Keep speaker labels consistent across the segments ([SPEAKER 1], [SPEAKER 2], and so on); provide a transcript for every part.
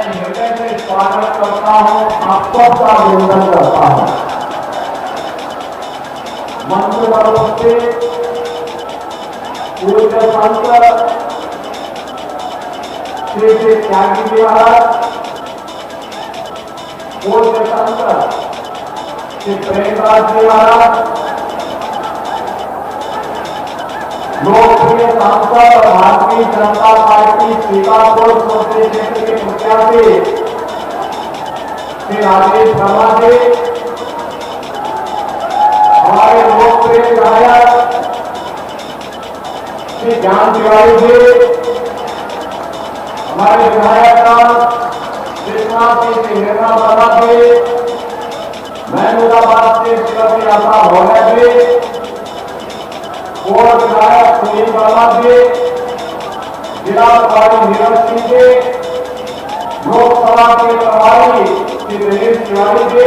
[SPEAKER 1] हृदय से स्वागत करता हूं, आप सबका अभिनंदन करता हूं। मंच पर उपस्थित पूज्य संत श्री श्री त्यागी जी महाराज, पूज्य संत श्री प्रेमराज जी महाराज, लोकप्रिय सांसद और भारतीय जनता पार्टी सीतापुर संसदीय क्षेत्र के प्रत्याशी श्री राजेश वर्मा जी, हमारे लोकप्रिय विधायक श्री ज्ञान तिवारी जी, हमारे विधायक विश्वनाथ जी श्री निर्मला वर्मा जी, महमूदाबाद से श्रीमती आशा भोले जी, पूर्व विधायक सुनील वर्मा जी, जिला प्रभारी नीरज सिंह जी, लोकसभा के प्रभारी श्री दिनेश तिवारी जी,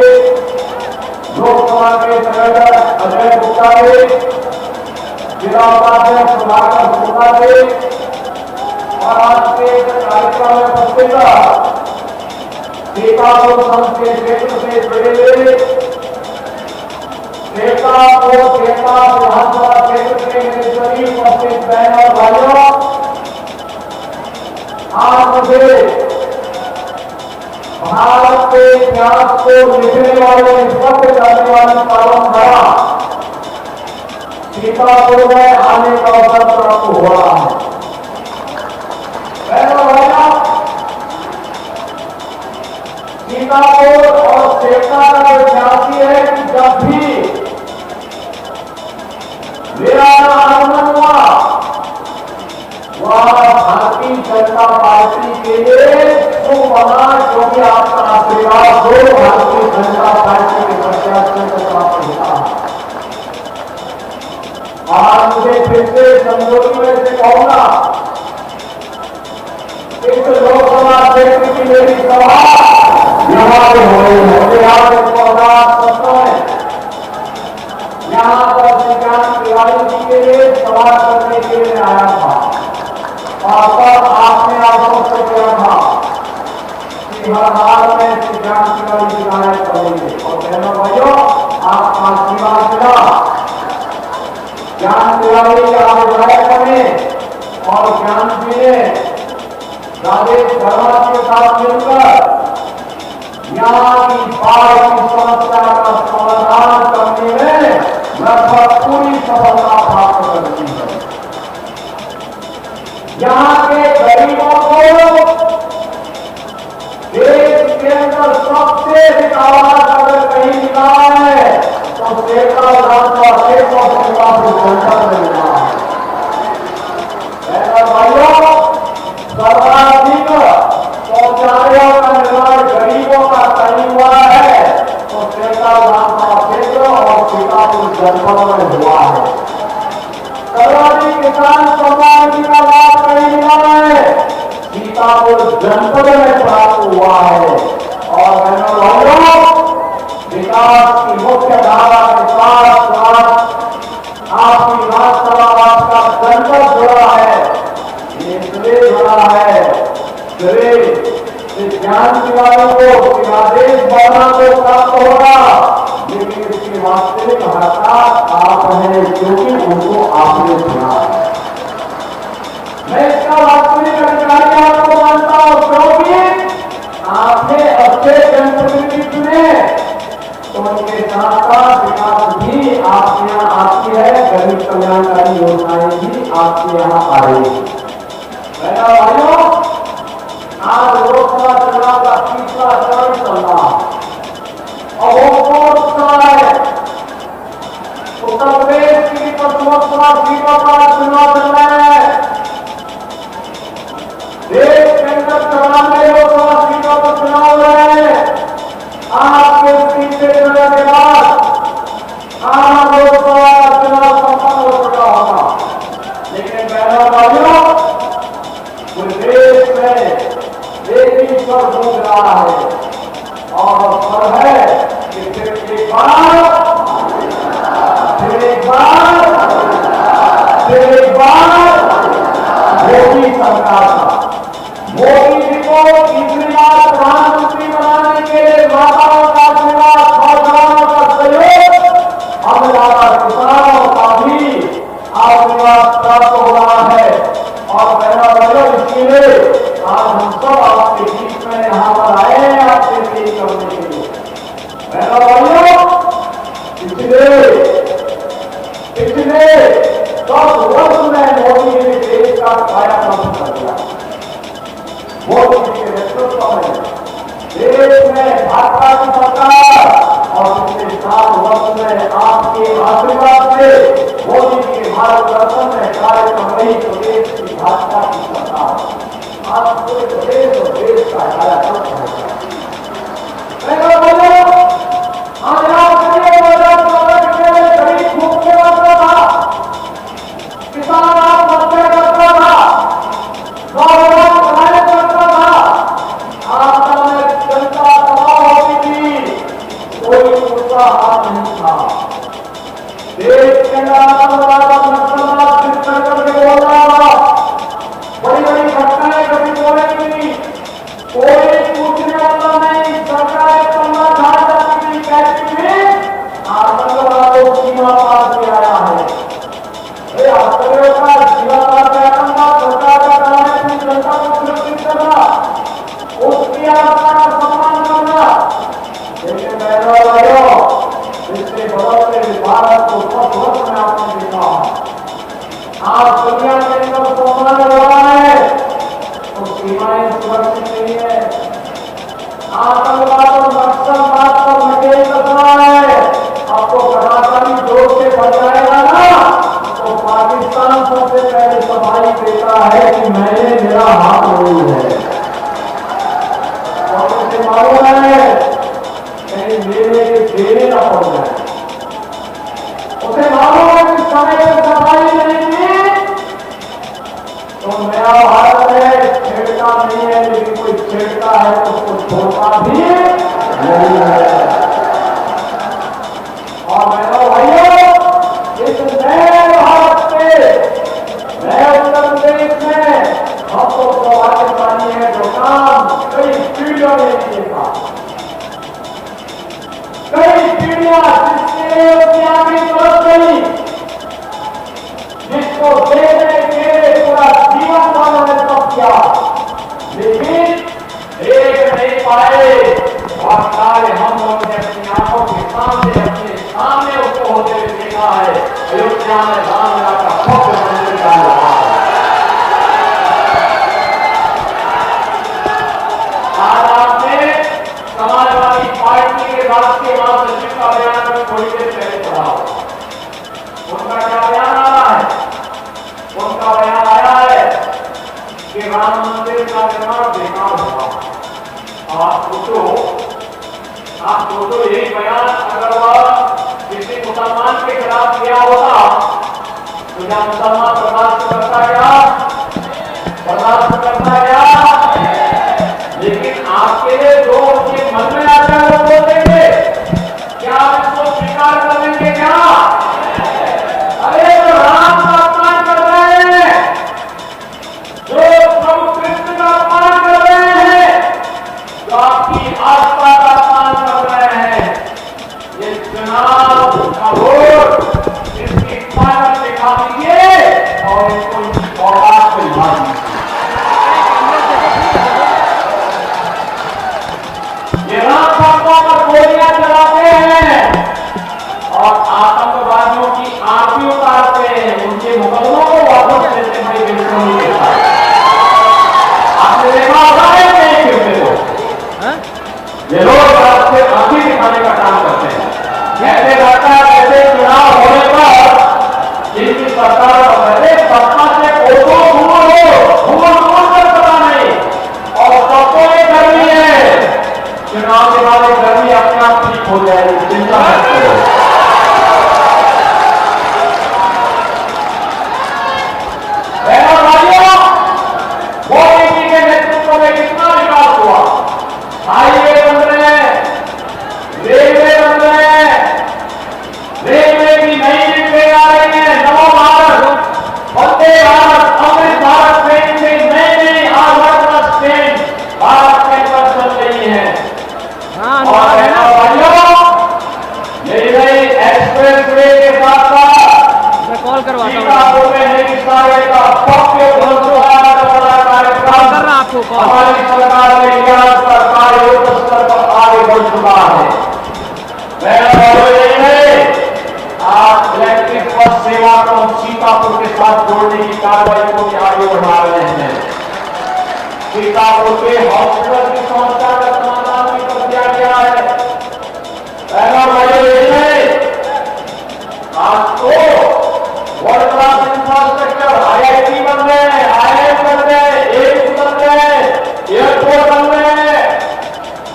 [SPEAKER 1] लोकसभा के सेनेटर अजय गुप्ता जी, जिला उपाध्यक्ष सुधाकर शुक्ला जी, और आज के कार्यक्रम में उपस्थित सीतापुर संसदीय क्षेत्र से जुड़े हुए सीतापुर विधानसभा क्षेत्र के मेरे उपस्थित बहन और भाइयों, आज मुझे भारत के इतिहास को लिखने वाले, स्पष्ट करने वाली परंपरा सीतापुर में आने का अवसर प्राप्त हुआ है। बहन और भाइयों, सीतापुर और सेठा का इतिहास है कि जब भी मेरा आगमन हुआ वह भारतीय जनता पार्टी के लिए शुभ बना, क्योंकि आपका आशीर्वाद हो भारतीय जनता पार्टी के प्रत्याशियों को प्राप्त होता है। आज मुझे फिर से संबोधन में से कहूंगा, इस लोकसभा क्षेत्र की मेरी सभा यहाँ पे हो रही है। यहाँ पे यहाँ पर ज्ञान तिवारी जी के लिए सवाल करने के लिए आया था, और तब आपने आश्वस्त किया था कि हर हाल में श्री ज्ञान तिवारी जी विधायक बनेंगे। और बहनों भाइयों, आपका आशीर्वाद मिला, ज्ञान तिवारी जी आप विधायक बने, और ज्ञान जी ने राजेश वर्मा के साथ मिलकर यहाँ की बाढ़ की समस्या का समाधान करने में लगभग पूरी सफलता प्राप्त करती है। यहाँ के गरीबों को देश के अंदर सबसे अधिक आवाज अगर कहीं मिला है तो सेठा विधानसभा क्षेत्र और सीतापुर जनपद में मिला है। भाइयों, सर्वाधिक शौचालयों का निर्माण गरीबों का कहीं हुआ है तो सेठा विधानसभा क्षेत्र और सीतापुर जनपद में हुआ है। सर्वाधिक किसान सम्मान निधि का लाभ कहीं मिला है, सीतापुर जनपद में प्राप्त हुआ है। और बहनों भाइयों, विकास की मुख्य धारा के साथ साथ आपकी विधानसभा आपका जनपद जुड़ा है, ये इसलिए जुड़ा है ज्ञान तिवारी को, राजेश वर्मा को प्राप्त होगा, लेकिन इसकी वास्तविक हकदार आप हैं, क्योंकि उनको आपने चुना है। मैं इसका वास्तविक अधिकारी आपको मानता हूं, क्योंकि आपने अच्छे जनप्रतिनिधि चुने तो उनके साथ साथ विकास भी आपके यहाँ आती है, गरीब कल्याणकारी योजनाएं भी आपके यहाँ आ रही है। भाइयों, आज लोकसभा चुनाव का तीसरा चरण चल रहा है और वो कौन सा है? उत्तर प्रदेश की 55 सीटों का चुनाव चल रहा है। देश के अंदर 94 लोकसभा सीटों पर चुनाव हो रहे हैं। आपके सीट से चुनने के बाद आम लोकसभा का चुनाव संपन्न हो चुका होगा, लेकिन बहनों भाइयों, पूरे देश में एक ही स्वर गूंज रहा है, और स्वर है कि फिर एक बार मोदी सरकार का, मोदी जी को तीसरी बार आज हम सब आपके बीच में यहाँ पर आए हैं आपसे सेवा करने के लिए। मेरा भाइयों, पिछले 10 वर्ष में मोदी ने देश का कायाकल्प कर दिया। मोदी जी के नेतृत्व में देश में भाजपा की सरकार और पिछले 7 वर्ष में आपके आशीर्वाद से मोदी जी के मार्गदर्शन में कार्य कर रही प्रदेश की भाजपा की सरकार आज पूरे प्रदेश और देश का कायाकल्प है। आज आप गरीब भूखे करता था, किसान आत्महत्या करता था, नौजवान पढ़ाई करता था, आपदा में जनता तबाह होती थी, कोई मुद्दा हाथ नहीं था। देश के अंदर आतंकवाद नक्सलवाद जिस करके बोल रहा था, बड़ी बड़ी घटनाएं कभी बोलेंगी, कोई पूछने वाला नहीं। सरकार करना चाहती थी, कहती थी आतंकवाद सीमा पार से आया है। आतंकवाद सीमा पार से आतंकवाद सरकार का काम है अपनी जनता को सुरक्षित करना, उसकी आस्था का सम्मान करना। लेकिन भाइयों, इससे बदलते भारत को 10 वर्ष में आपने देखा आज दुनिया के अंदर सम्मान हो रहा है तो सीमाएं सुरक्षित नहीं है। आतंकवाद और नक्सलवाद पर नकेल कसना है। आपको घटाघटी जोर से बढ़ जाएगा ना तो पाकिस्तान सबसे पहले सफाई देता है कि मैंने मेरा हाथ नहीं है और उसे मालूम है कहीं मेरे देने न पड़ जाए। उसे मालूम है कि समय पर सफाई नहीं दी तो नया भारत है, छेड़ता नहीं है, लेकिन कोई छेड़ता है तो उसको छोड़ता भी नहीं है। और मेरा भाइयों, इस नए भारत के नए उत्तर प्रदेश में हमको सौभाग्यशाली है जो काम कई पीढ़ियों ने किए था। कई पीढ़ियां जिसके लिए उसकी आंखें तरफ गई, जिसको देखने के लिए पूरा जीवन वालों ने सब किया, लेकिन देख नहीं पाए और सारे हम लोगों ने अपनी आंखों के सामने अपने सामने उसको होते हुए देखा है। अयोध्या में राम लला का भव्य मंदिर का निर्माण आज आपने समाजवादी पार्टी के राष्ट्रीय महासचिव का बयान में थोड़ी देर पहले पढ़ा। उनका क्या बयान आ रहा है? उनका बयान आया है कि राम मंदिर का निर्माण बेकार हुआ। आप सोचो यही बयान अगर वह किसी मुसलमान के खिलाफ किया होता तो क्या मुसलमान बर्दाश्त करता क्या? लेकिन आपके लिए जो उसके मन में आता है वो बोल देंगे, क्या आप इसको स्वीकार कर लेंगे क्या? अरे तो राम का अपमान कर रहे हैं, जो प्रभु कृष्ण का अपमान कर रहे हैं, जो आपकी आस्था का अपमान कर रहे हैं। ये चुनाव का वोट इसकी ताकत दिखा दीजिए और इसको औकात को दिखा दीजिए। हमारी सरकार में सरकार युद्ध स्तर पर आगे बढ़ चुका है। आज इलेक्ट्रिक बस सेवा को हम सीतापुर के साथ जोड़ने की कार्रवाई को भी आगे बढ़ा रहे हैं। सीतापुर के हॉस्पिटल की समस्या का समाधान भी कर दिया गया है। आज तो वर्ल्ड क्लास इंफ्रास्ट्रक्चर IIT बन रहे हैं, IIM बन रहे हैं, एम्स बन रहे हैं, एयरपोर्ट बन रहे हैं।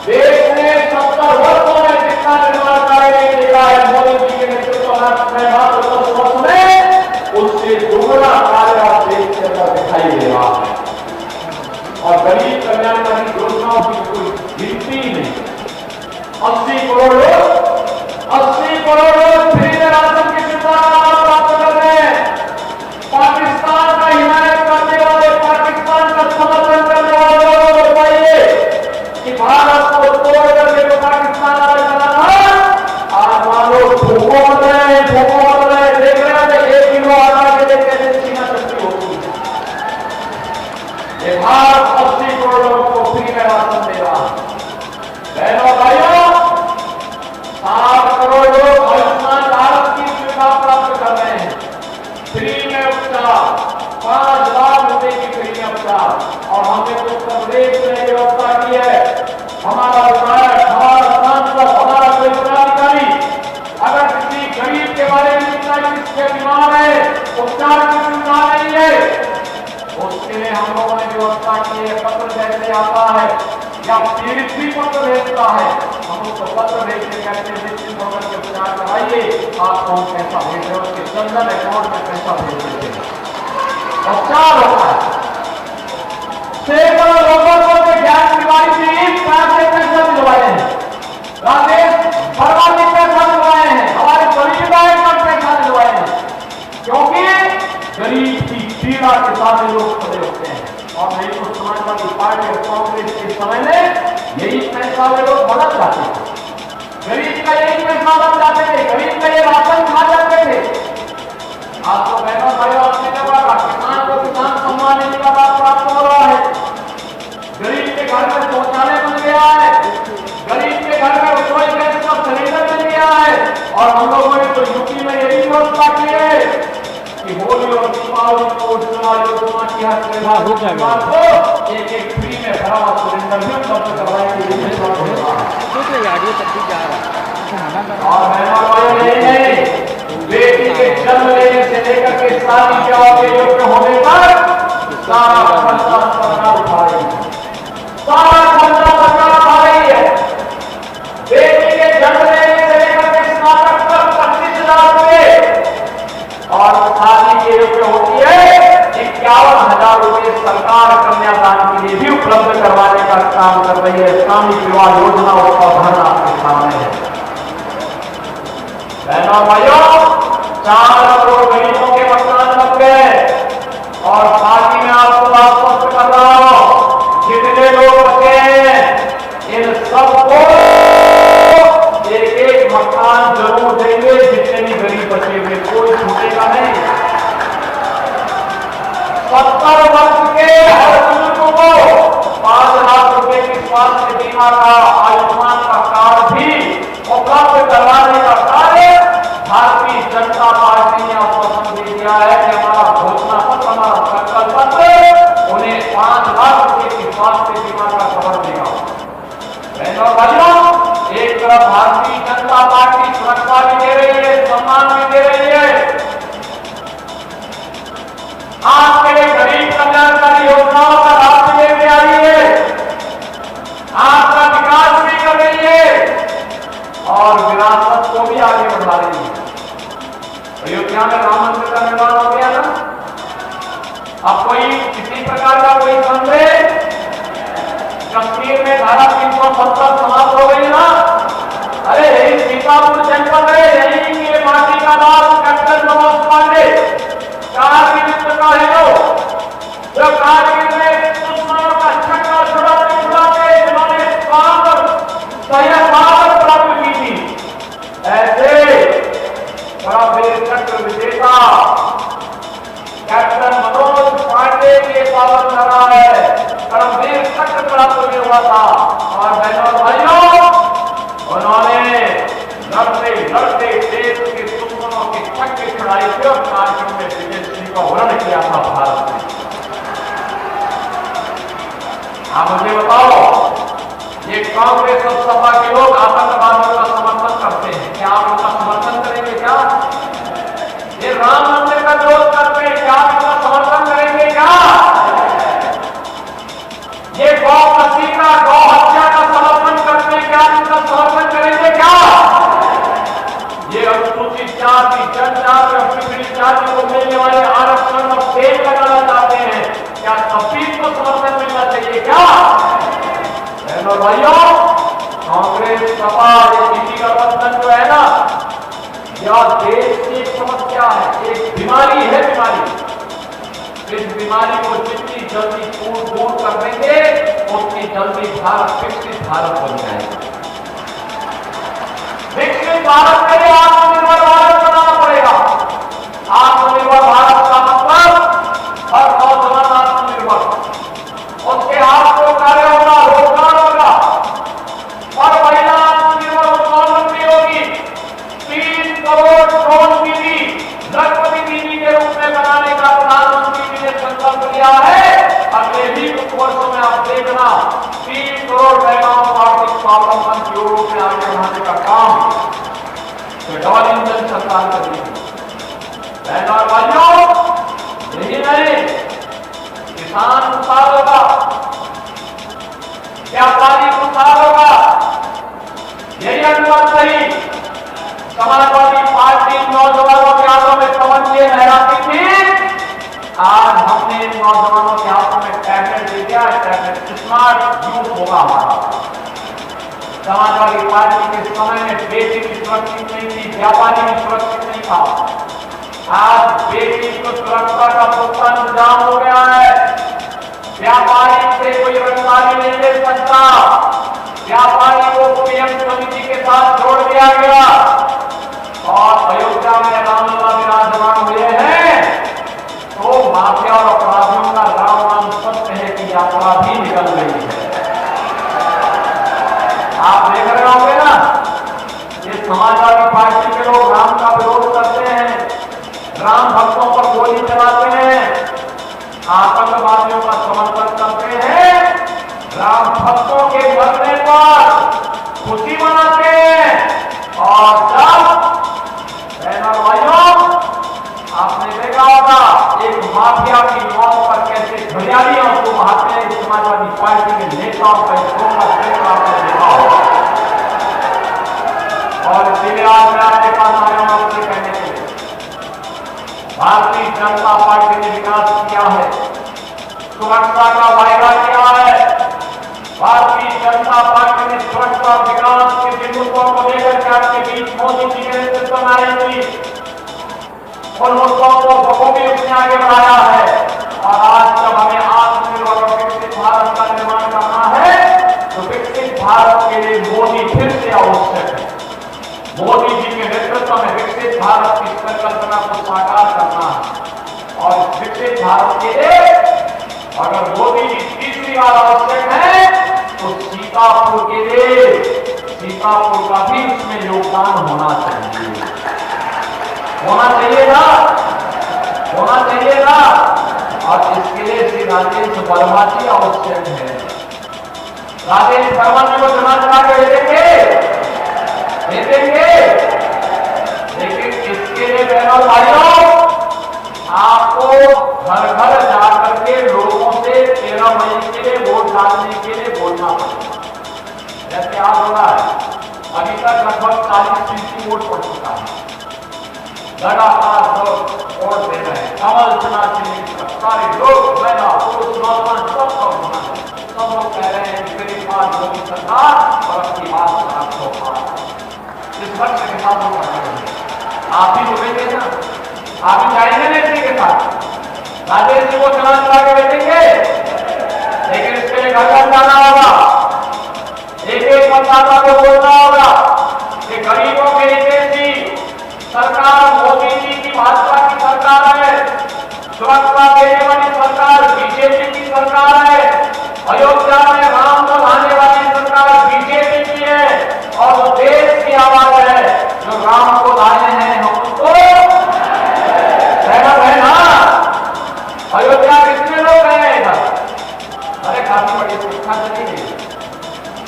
[SPEAKER 1] देश ने 70 वर्षों में जितना निर्माण कार्य नहीं देखा है मोदी जी के नेतृत्व में मात्र 10 वर्ष में, उससे दुगना कार्य आप देश के अंदर दिखाई दे रहा है। और गरीब कल्याणकारी योजनाओं की कोई गिनती नहीं। 80 करोड़ लोग फ्री में राशन की सुविधा प्राप्त कर रहे हैं। पाकिस्तान का हिमायत करने वाले, पाकिस्तान का समर्थन करने वाले लोगों को बताइए कि भारत को तोड़ करके जो पाकिस्तान आगे चला था, आज मानो भूखों बन रहे हैं। देख रहे हैं 1 किलो आटा के लिए कैसे सीमा शक्ति होती है। ये भारत 80 करोड़ लोगों को फ्री में राशन दे रहा है। बहनों भाइयों, 7 करोड़ लोग आयुष्मान भारत की सुविधा प्राप्त कर रहे हैं। फ्री में उपचार, 5 लाख रुपए की फ्री में उपचार। और हमने तो उत्तर प्रदेश में व्यवस्था की है। हमारा विधायक, हमारा सांसद, हमारा कोई पदाधिकारी अगर किसी गरीब के बारे में किसके बीमार है, उपचार की सुविधा नहीं है, उसके लिए हम लोगों ने व्यवस्था की है। पत्र जैसे आता है या पीड़ित भी पत्र भेजता है, हम उसको पत्र भेजते कहते हैं निश्चित होकर के उपचार कराइए, आपको हम पैसा भेज रहे हैं, उसके जनधन अकाउंट में पैसा भेज देते हैं, उपचार होता है। सैकड़ों लोगों को गैस बीमारी से पैसा दिलवाए हैं, राजेश वर्मा जी पैसा दिलवाए हैं, हमारे गरीब विधायक पैसा दिलवाए हैं, क्योंकि गरीब की पीड़ा के साथ लोग खड़े होते हैं। और नहीं तो समाजवादी पार्टी और कांग्रेस के समय में यही पैसा वे लोग बदल जाते थे, गरीब का यही पैसा बन जाते थे, गरीब का ये राशन खा जाते थे। आपको बहनों भाइयों आपने कहा किसान को किसान सम्मान निधि का लाभ प्राप्त हो रहा है, गरीब के घर में शौचालय बन गया है, गरीब के घर में रसोई गैस का सिलेंडर मिल गया है। और हम लोगों ने तो यूपी में यही व्यवस्था की है कि होली और दीपावली को उज्ज्वला योजना की हर परिवार को एक फ्री में भरा हुआ सिलेंडर भी उपलब्ध करवाएंगे। और बेटी के जन्म लेने से लेकर के शादी ब्याह के योग्य होने तक सारा खर्चा सरकार उठा रही है, सारा खर्चा सरकार उठा रही है। बेटी के जन्म लेने से लेकर के स्नातक तक 25,000 रुपए और शादी के योग्य होती है 51,000 रुपए सरकार कन्यादान के लिए भी उपलब्ध करवाने का काम कर रही है। सामूहिक विवाह योजना उसका उदाहरण आपके सामने है। बहनों भाइयों, 4 करोड़ गरीबों के मकान बन गए। और साथ में आपको बात स्पष्ट कर रहा हूं, जितने लोग बचे हैं इन सबको एक मकान जरूर देंगे। जितने भी गरीब बचे हुए कोई छूटेगा नहीं। 70 वर्ष के हर बुजुर्ग को 5 लाख रुपए की स्वास्थ्य बीमा का, आयुष्मान का कार्ड भी उपलब्ध करवाने का कार्य भारतीय जनता पार्टी ने आश्वासन दे दिया है कि हमारा घोषणा पत्र, हमारा संकल्प पत्र उन्हें 5 लाख रुपए की स्वास्थ्य बीमा का कवर देगा। बहनों भाइयों, एक तरफ भारतीय जनता पार्टी सुरक्षा भी दे रही है, सम्मान भी दे रही है, आपके लिए गरीब कल्याणकारी योजनाओं का लाभ भी लेके आ रही है, आपका विकास भी कर रही है और विरासत को भी आगे बढ़ा रही है। अयोध्या में राम मंदिर का निर्माण हो गया ना। अब कोई किसी प्रकार का कोई संदेह, कश्मीर में धारा 370 समाप्त हो गई ना। अरे यही सीतापुर जनपद है, यही के माटी का लाभ कैप्टन मनोज पांडे कारगिल का है जो कारगिल में दुश्मनों का छक्का छुड़ाते जिन्होंने प्राप्त की थी, ऐसे परमवीर चक्र विजेता कैप्टन मनोज पांडे के पावन कर रहा है। परमवीर चक्र
[SPEAKER 2] हुआ था। और बहनों और भाइयों, उन्होंने लड़ते लड़ते देश के दुश्मनों के छक्के छुड़ाए थे और कारगिल में विजयश्री का वर्ण किया था भारत ने। आप मुझे बताओ, ये कांग्रेस और सपा के लोग आतंकवादियों का समर्थन करते हैं, क्या आप उनका समर्थन करेंगे? क्या ये राम मंदिर का विरोध करते हैं, क्या आप उनका समर्थन करेंगे? क्या ये गौ का गौ हत्या का समर्थन करते हैं, क्या आप उनका समर्थन करेंगे? क्या ये अनुसूचित जाति, जनजाति और पिछड़ी जाति को मिलने वाले आरक्षण और तेल लगाना चाहते हैं, क्या सभी को समर्थन मिलना चाहिए? क्या बहनों भाइयों, कांग्रेस सपा ये किसी का गठबंधन जो है ना, यह देश की एक समस्या है, एक बीमारी है। बीमारी, इस बीमारी को जितनी जल्दी दूर कर देंगे उतनी जल्दी भारत विकसित भारत बन जाएगा। विकसित भारत के लिए आत्मनिर्भर भारत बनाना पड़ेगा। आत्मनिर्भर भारत का मतलब हर नौजवान आत्मनिर्भर, उसके हाथ को कार्य होगा, रोजगार होगा, और महिला आत्मनिर्भर स्वावलंबी होगी। 3 करोड़ ड्रोन दीदी, लखपति दीदी के रूप में बनाने का प्रधानमंत्री जी ने संकल्प लिया है। अगले ही कुछ वर्षों में आप देखना 3 करोड़ महिलाओं को आर्थिक स्वावलंबन की ओर में आगे बढ़ाने का काम डबल इंजन सरकार करेगी। बहनों और भाइयों, यही नहीं, किसान खुशहाल होगा, व्यापारी खुशहाल होगा। यही अनुमत नहीं, समाजवादी पार्टी नौजवानों के हाथों में तमंचे लहराती थी, आज हमने इन नौजवानों के हाथों में टैबलेट दे दिया। टैबलेट स्मार्ट यूथ होगा हमारा। समाजवादी पार्टी के समय में बेटी भी सुरक्षित नहीं थी, व्यापारी भी सुरक्षित नहीं था। आज बेटी को सुरक्षा का पुख्ता इंतजाम हो गया है। व्यापारी से कोई रंगदारी नहीं ले सकता, व्यापारी को पीएम समिति के साथ जोड़ दिया गया। और अयोध्या में रामलला विराजमान हुए हैं, तो माफिया और अपराधियों का राम नाम सत्य है कि यात्रा भी निकल गई है। आप देख रहे होंगे ना, ये समाजवादी पार्टी के लोग राम का विरोध करते हैं, राम भक्तों पर गोली चलाते हैं, आतंकवादियों का समर्थन करते हैं, राम भक्तों के मरने पर खुशी मनाते हैं। और जब बहनों भाइयों, आपने देखा होगा एक माफिया की मौत पर कैसे घड़ियालियां उसको बहाते हैं, समाजवादी पार्टी के नेताओं का आपने देखा होगा। और इसीलिए आज मैं आपके पास आया हूं आपसे कहने के लिए, भारतीय जनता पार्टी ने विकास किया है, सुरक्षा का वायदा किया है। भारतीय जनता पार्टी ने सुरक्षा विकास के जिन मुद्दों को लेकर के आपके बीच मोदी जी के नेतृत्व में आई थी, उन मुद्दों को बखूबी उसने आगे बढ़ाया है। और आज जब हमें आत्मनिर्भर और विकसित भारत का निर्माण करना है, तो विकसित भारत के लिए मोदी फिर से आवश्यक है। मोदी जी के नेतृत्व में विकसित भारत की परिकल्पना को साकार करना है। और इस विकसित भारत के लिए अगर मोदी जी तीसरी बार आवश्यक है, तो सीतापुर के लिए, सीतापुर का भी उसमें योगदान होना चाहिए। होना चाहिए ना, होना चाहिए ना। और इसके लिए श्री राजेश वर्मा जी आवश्यक है। राजेश वर्मा जी को चुना चुना के भेजेंगे, लेकिन इसके लिए बहनों भाइयों, आपको घर घर जाकर के लोगों से 13 मई के लिए वोट डालने के लिए बोलना पड़ेगा। जैसे आप हो रहा है, अभी तक लगभग 40% वोट पड़ चुका है। लगातार लोग वोट दे रहे हैं, कमल चुनाव के लिए सारे लोग, महिला पुरुष नौजवान सब लोग कह रहे हैं कि मेरी बात मोदी सरकार और अपनी बात आपको इस वक्त के साथ हम कर रहे हैं। आप ही बोलेंगे ना, आप ही जाएंगे नेत्री के साथ, राजेश जी को चुनाव चुना के भेजेंगे, लेकिन इसके लिए घर घर जाना होगा, एक एक मतदाता को बोलना होगा कि गरीबों के हित सरकार मोदी जी की भाजपा की सरकार है, सुरक्षा देने वाली सरकार बीजेपी की सरकार है। अयोध्या में राम को लाने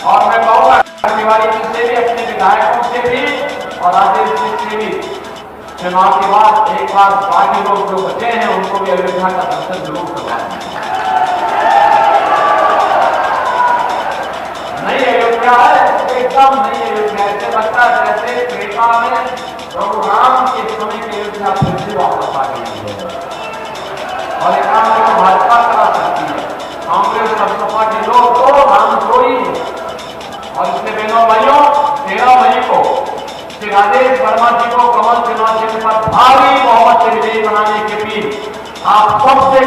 [SPEAKER 2] और मैं कहूंगा तिवारी जी से भी, अपने विधायकों से भी और राजेश जी से भी चुनाव के बाद एक बार बाकी लोग जो बचे हैं उनको भी अयोध्या का दर्शन जरूर करवाएं। नई अयोध्या है, एकदम नई अयोध्या। ऐसे लगता है जैसे त्रेता में प्रभु राम के समय की अयोध्या फिर से वापस आ गई है। और एक काम जो भाजपा करा सकती है, कांग्रेस और सपा के लोग तो रामद्रोही है। और इसलिए बहनों भाइयों, 13 मई को श्री राजेश वर्मा जी को कमल चुनाव चिन्ह पर भारी बहुमत से विजयी बनाने के लिए आप सबसे